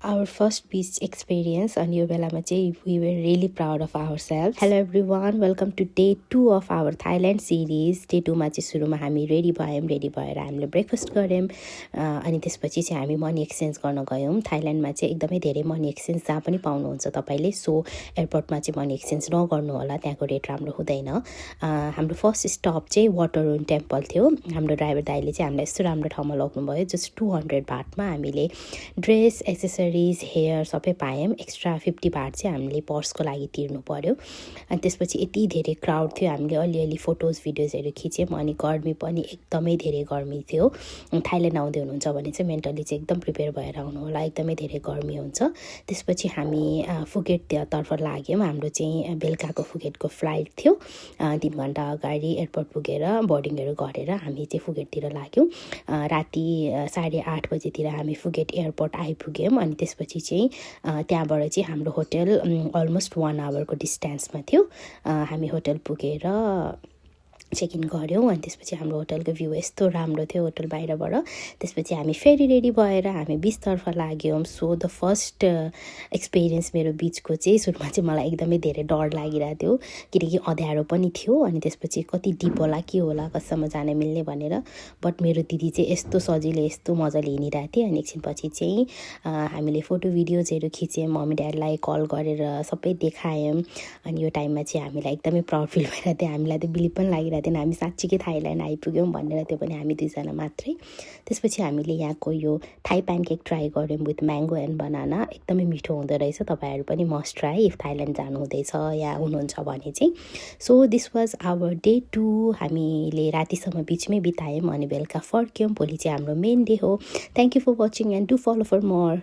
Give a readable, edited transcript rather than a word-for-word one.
our first beach experience and यो बेलामा चाहिँ we were really proud of ourselves. Hello everyone, welcome to day 2 of our Thailand series. Day 2 मा चाहिँ सुरुमा हामी रेडी भएर हामीले ब्रेकफास्ट गऱ्यौँ अनि त्यसपछि चाहिँ हामी मनी एक्सचेन्ज गर्न गयौँ. थाइल्यान्डमा चाहिँ एकदमै धेरै मनी एक्सचेन्ज जहाँ पनि पाउनुहुन्छ तपाईले. सो एयरपोर्टमा चाहिँ मनी एक्सचेन्ज नगर्नु होला, त्यहाँको रेट राम्रो हुँदैन. हाम्रो फर्स्ट स्टप चाहिँ वाटररुन टेम्पल थियो. हाम्रो ड्राइभर दाइले चाहिँ हामीलाई यस्तो राम्रो ठाउँमा लग्नुभयो. जस्ट 200 बाटमा हामीले ड्रेस, एक्सेसरिज, हेयर सबै पायौँ. एक्स्ट्रा 50 बाट चाहिँ हामीले पर्सको लागि तिर्नु पर्यो. अनि त्यसपछि यति धेरै क्राउड थियो, हामीले अलिअलि फोटोज भिडियोजहरू खिच्यौँ. अनि गर्मी पनि एकदमै धेरै गर्मी थियो. थाइल्यान्ड आउँदै हुनुहुन्छ भने चाहिँ मेन्टली चाहिँ एकदम प्रिपेयर भएर आउनु होला, एकदमै धेरै गर्मी हुन्छ. त्यसपछि हामी फुकेटतर्फ लाग्यौँ. हाम्रो चाहिँ बेलुकाको फुकेटको फ्लाइट थियो. 3 घन्टा अगाडि एयरपोर्ट पुगेर बोर्डिङहरू गरेर हामी चाहिँ फुकेटतिर लाग्यौँ. राति 8:30 बजेतिर हामी फुकेट एयरपोर्ट आइपुग्यौँ. अनि त्यसपछि चाहिँ त्यहाँबाट चाहिँ हाम्रो होटल अलमोस्ट 1 आवरको डिस्टेन्समा थियो. हामी होटल पुगेर चेक इन गऱ्यौँ. अनि त्यसपछि हाम्रो होटलको भ्यू यस्तो राम्रो थियो होटल बाहिरबाट. त्यसपछि हामी फेरि रेडी भएर हामी बिचतर्फ लाग्यौँ. सो द फर्स्ट एक्सपिरियन्स मेरो बिचको चाहिँ सुरुमा चाहिँ मलाई एकदमै धेरै डर लागिरहेको थियो, किनकि अँध्यारो पनि थियो. अनि त्यसपछि कति डिप होला के होला, कहाँसम्म जान मिल्ने भनेर. बट मेरो दिदी चाहिँ यस्तो सजिलो यस्तो मजाले हिँडिरहेको थिएँ. अनि एकछिनपछि चाहिँ हामीले फोटो भिडियोजहरू खिच्यौँ, मम्मी ड्याडलाई कल गरेर सबै देखायौँ. अनि यो टाइममा चाहिँ हामीलाई एकदमै प्राउड फिल भइरहेको थियो. हामीलाई त बिलिभ पनि लागिरहेको थिएन हामी साँच्चीकै थाइल्यान्ड आइपुग्यौँ भनेर. त्यो पनि हामी 2 जना मात्रै. त्यसपछि हामीले यहाँको यो थाई प्यानकेक ट्राई गऱ्यौँ विथ म्याङ्गो एन्ड बनाना. एकदमै मिठो हुँदो रहेछ. तपाईँहरू पनि मस्ट ट्राई इफ थाइल्यान्ड जानु हुँदैछ या हुनुहुन्छ भने चाहिँ. So this was our day 2. हामीले रातिसम्म बिचमै बितायौँ अनि बेलुका फर्क्यौँ. भोलि चाहिँ हाम्रो मेन डे हो. Thank you for watching and do follow for more.